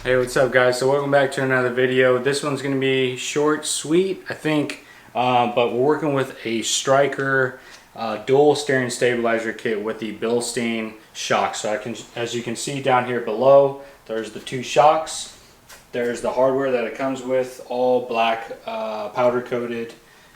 Hey, what's up guys? So welcome back to another video. This one's going to be short, sweet, I think, but we're working with a Stryker dual steering stabilizer kit with the Bilstein shocks. So as you can see down here below, there's the two shocks. There's the hardware that it comes with, all black, powder coated.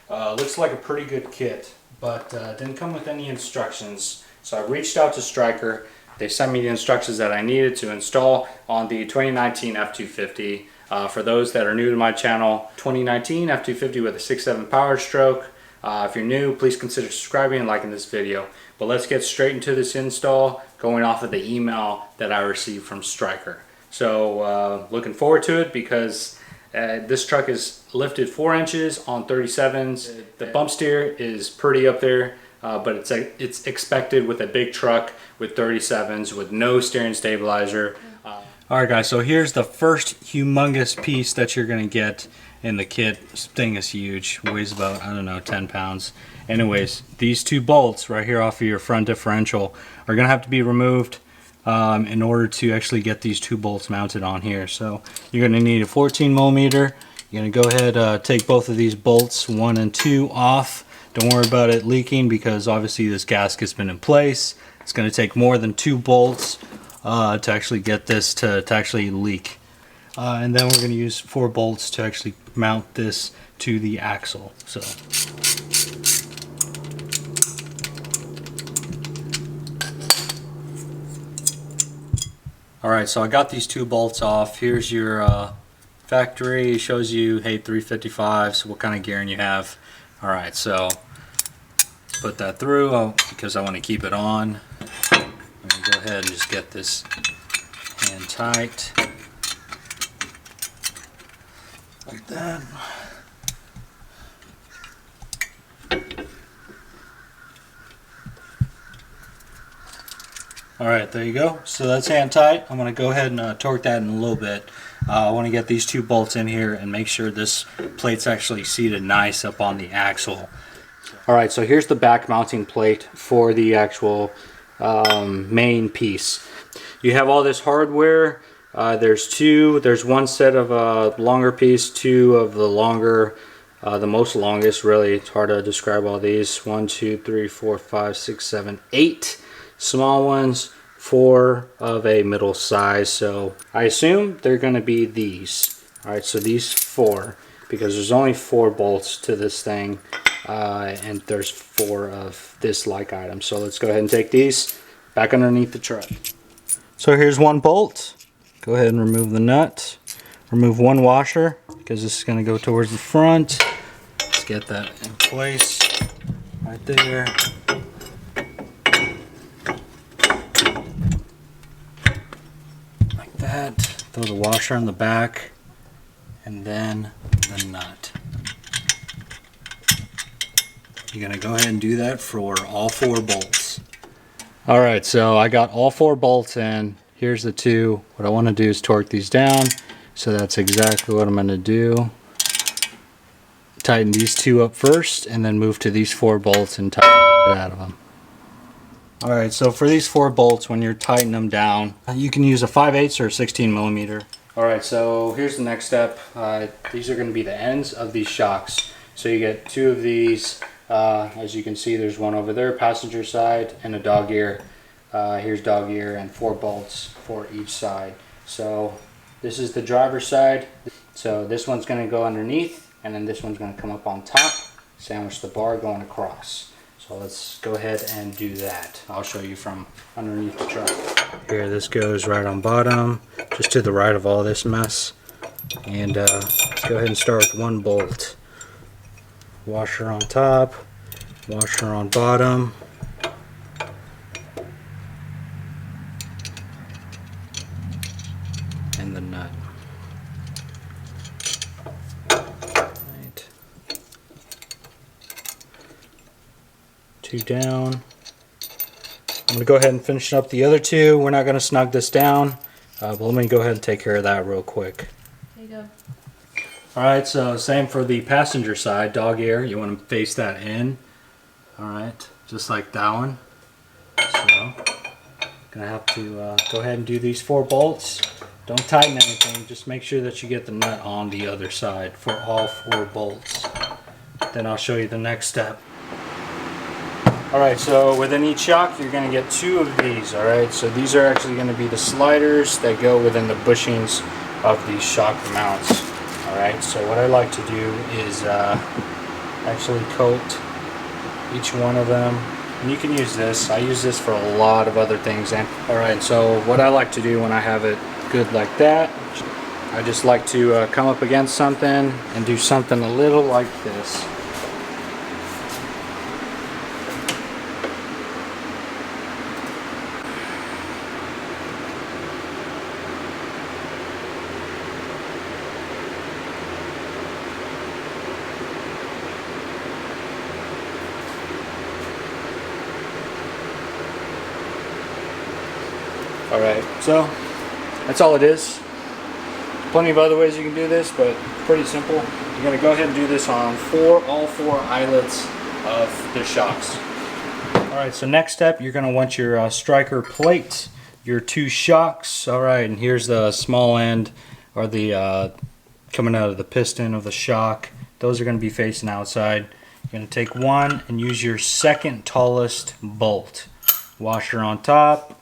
Looks like a pretty good kit, but didn't come with any instructions. So I reached out to Stryker. They sent me the instructions that I needed to install on the 2019 F250. For those that are new to my channel, 2019 F250 with a 6.7 power stroke. If you're new, please consider subscribing and liking this video. But let's get straight into this install, going off of the email that I received from Stryker. So looking forward to it because this truck is lifted 4 inches on 37s. The bump steer is pretty up there. But it's expected with a big truck with 37s with no steering stabilizer. Alright guys, so here's the first humongous piece that you're going to get in the kit. This thing is huge, weighs about, I don't know, 10 pounds. Anyways, these two bolts right here off of your front differential are going to have to be removed in order to actually get these two bolts mounted on here. So you're going to need a 14 millimeter. You're going to go ahead take both of these bolts 1 and 2 off. Don't worry about it leaking because obviously this gasket's been in place. It's going to take more than 2 bolts to actually get this to actually leak. And then we're going to use 4 bolts to actually mount this to the axle. So. Alright, so I got these 2 bolts off. Here's your factory. It shows you, hey, 355, so what kind of gearing you have. Alright, so put that through because I want to keep it on. I'm going to go ahead and just get this hand tight. Like that. Alright, there you go. So that's hand tight. I'm going to go ahead and torque that in a little bit. I want to get these 2 bolts in here and make sure this plate's actually seated nice up on the axle. Alright, so here's the back mounting plate for the actual main piece. You have all this hardware. There's one set of longer piece, 2 of the longer, the most longest really. It's hard to describe all these. 1, 2, 3, 4, 5, 6, 7, 8 small ones, 4 of a middle size. So I assume they're going to be these. Alright, so these 4, because there's only 4 bolts to this thing. And there's 4 of this like item. So let's go ahead and take these back underneath the truck. So here's 1 bolt. Go ahead and remove the nut. Remove 1 washer because this is going to go towards the front. Let's get that in place right there. Like that. Throw the washer on the back and then the nut. You're going to go ahead and do that for all 4 bolts. Alright, so I got all 4 bolts in. Here's the 2. What I want to do is torque these down. So that's exactly what I'm going to do. Tighten these 2 up first and then move to these 4 bolts and tighten it out of them. Alright, so for these 4 bolts, when you're tightening them down, you can use a 5/8 or a 16 millimeter. Alright, so here's the next step. These are going to be the ends of these shocks. So you get 2 of these. As you can see, there's one over there, passenger side, and a dog ear. Here's dog ear and 4 bolts for each side. So this is the driver's side. So this one's going to go underneath, and then this one's going to come up on top, sandwich the bar going across. So let's go ahead and do that. I'll show you from underneath the truck. Here, this goes right on bottom, just to the right of all this mess. And let's go ahead and start with 1 bolt. Washer on top, washer on bottom. And the nut. Right. 2 down. I'm going to go ahead and finish up the other 2. We're not going to snug this down, but let me go ahead and take care of that real quick. There you go. Alright, so same for the passenger side, dog ear. You want to face that in. Alright, just like that one. So, gonna have to go ahead and do these 4 bolts. Don't tighten anything, just make sure that you get the nut on the other side for all 4 bolts. Then I'll show you the next step. Alright, so within each shock you're going to get 2 of these, alright? So these are actually going to be the sliders that go within the bushings of these shock mounts. Alright, so what I like to do is actually coat each one of them. And you can use this. I use this for a lot of other things. And alright, so what I like to do when I have it good like that, I just like to come up against something and do something a little like this. Alright, so that's all it is. Plenty of other ways you can do this, but pretty simple. You're going to go ahead and do this on all four eyelets of the shocks. Alright, so next step, you're going to want your Stryker plate, your 2 shocks. Alright, and here's the small end, or the coming out of the piston of the shock. Those are going to be facing outside. You're going to take one and use your second tallest bolt. Washer on top.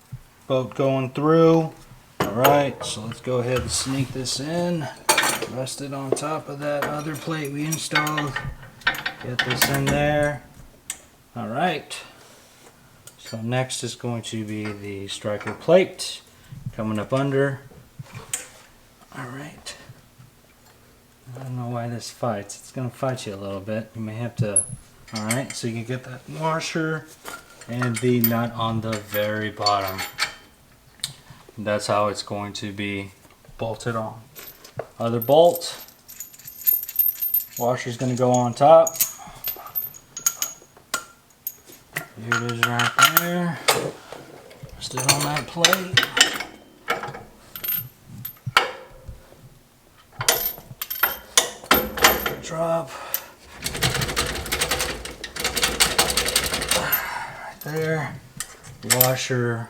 Bolt going through. Alright, so let's go ahead and sneak this in. Rest it on top of that other plate we installed. Get this in there. Alright. So next is going to be the Stryker plate. Coming up under. Alright. I don't know why this fights. It's going to fight you a little bit. You may have to... Alright, so you can get that washer and the nut on the very bottom. That's how it's going to be bolted on. Other bolt. Washer's going to go on top. Here it is right there. Rest it on that plate. Drop. Right there. Washer.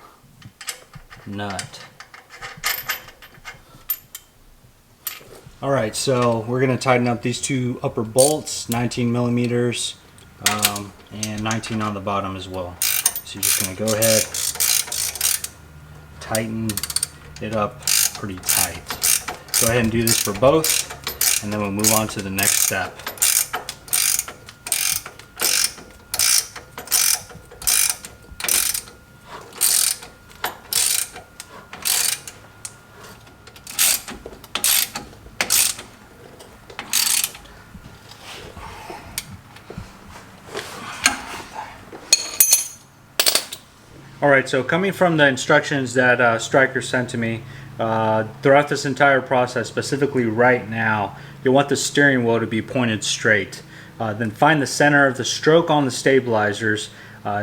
Nut. Alright, so we're going to tighten up these 2 upper bolts, 19 millimeters, and 19 on the bottom as well. So you're just going to go ahead, tighten it up pretty tight. Go ahead and do this for both, and then we'll move on to the next step. Alright, so coming from the instructions that Stryker sent to me, throughout this entire process, specifically right now, you'll want the steering wheel to be pointed straight. Then find the center of the stroke on the stabilizers.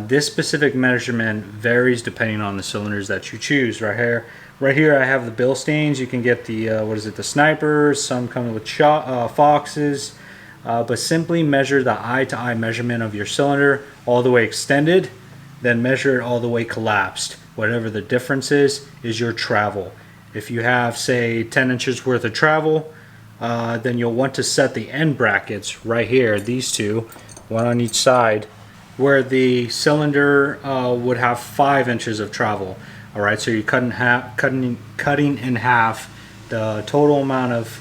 This specific measurement varies depending on the cylinders that you choose. Right here I have the Bilsteins. You can get the, the Snipers, some come with Foxes. But simply measure the eye-to-eye measurement of your cylinder all the way extended. Then measure it all the way collapsed. Whatever the difference is your travel. If you have, say, 10 inches worth of travel, then you'll want to set the end brackets right here, these 2, one on each side, where the cylinder would have 5 inches of travel. Alright, so you're cutting in half the total amount of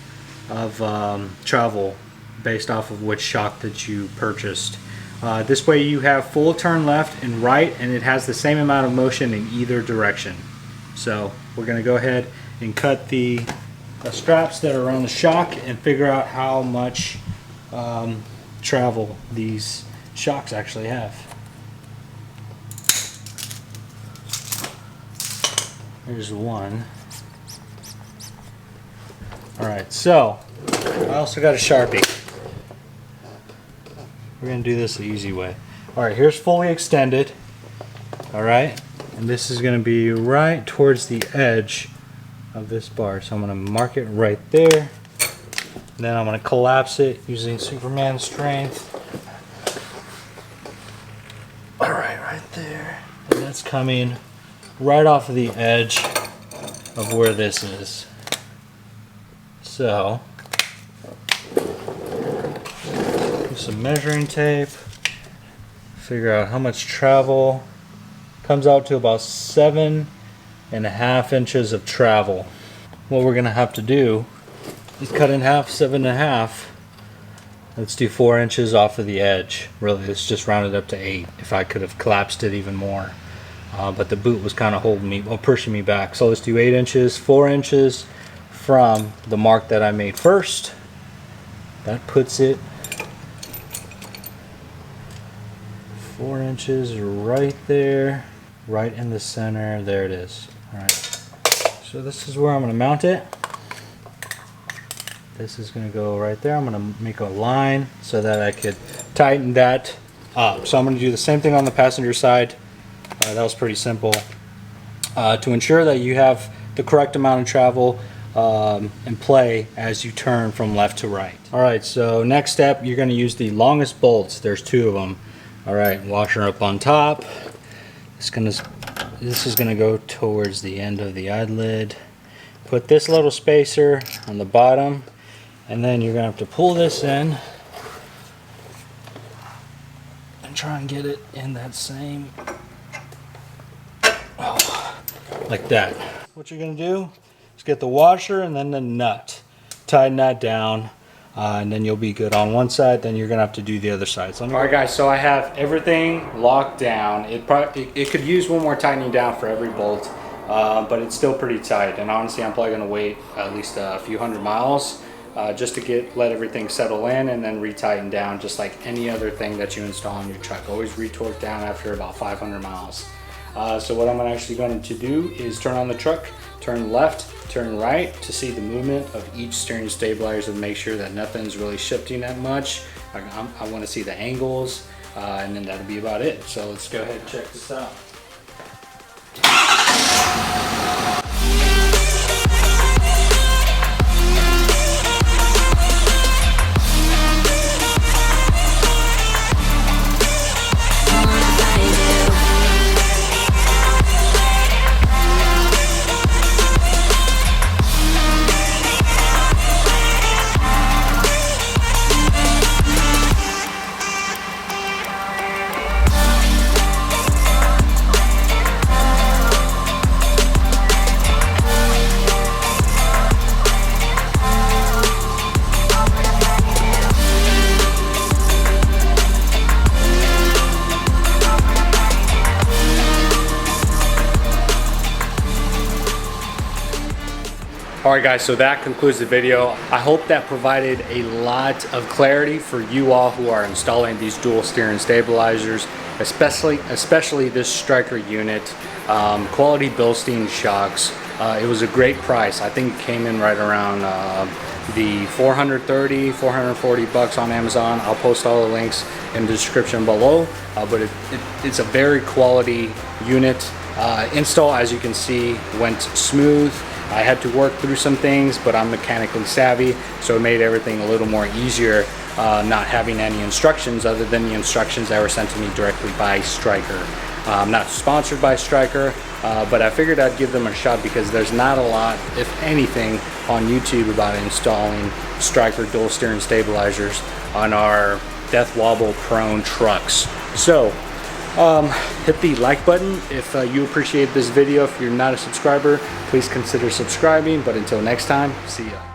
travel based off of which shock that you purchased. This way you have full turn left and right, and it has the same amount of motion in either direction. So we're going to go ahead and cut the straps that are on the shock and figure out how much travel these shocks actually have. Here's one. Alright, so I also got a Sharpie. We're going to do this the easy way. Alright, here's fully extended. Alright, and this is going to be right towards the edge of this bar. So I'm going to mark it right there. Then I'm going to collapse it using Superman strength. Alright, right there. And that's coming right off of the edge of where this is. So, some measuring tape, figure out how much travel. Comes out to about 7.5 inches of travel. What we're gonna have to do is cut in half 7.5. Let's do 4 inches off of the edge. Really, let's just round it up to 8. If I could have collapsed it even more, but the boot was kind of holding me, well, pushing me back. So let's do 8 inches, 4 inches from the mark that I made first. That puts it 4 inches right there, right in the center. There it is. All right. So this is where I'm going to mount it. This is going to go right there. I'm going to make a line so that I could tighten that up. So I'm going to do the same thing on the passenger side. That was pretty simple. To ensure that you have the correct amount of travel in play as you turn from left to right. All right, so next step, you're going to use the longest bolts. There's 2 of them. All right, washer up on top. This is gonna go towards the end of the eyelid. Put this little spacer on the bottom, and then you're gonna have to pull this in and try and get it in that same, like that. What you're gonna do is get the washer and then the nut. Tighten that down. And then you'll be good on one side, then you're gonna have to do the other side. So alright guys, so I have everything locked down. It could use one more tightening down for every bolt, but it's still pretty tight. And honestly, I'm probably gonna wait at least a few hundred miles just to let everything settle in and then retighten down, just like any other thing that you install on your truck. Always re-torque down after about 500 miles. So what I'm actually going to do is turn on the truck, turn left, turn right to see the movement of each steering stabilizer and make sure that nothing's really shifting that much. I want to see the angles, and then that'll be about it. So let's go ahead and check this out. Alright guys, so that concludes the video. I hope that provided a lot of clarity for you all who are installing these dual steering stabilizers, especially this Stryker unit. Quality Bilstein shocks. It was a great price. I think it came in right around the 430, 440 bucks on Amazon. I'll post all the links in the description below, but it's a very quality unit. Install, as you can see, went smooth. I had to work through some things, but I'm mechanically savvy, so it made everything a little more easier, not having any instructions other than the instructions that were sent to me directly by Stryker. I'm not sponsored by Stryker, but I figured I'd give them a shot because there's not a lot, if anything, on YouTube about installing Stryker dual steering stabilizers on our death wobble prone trucks. So hit the like button if you appreciate this video. If you're not a subscriber, please consider subscribing. But until next time, see ya.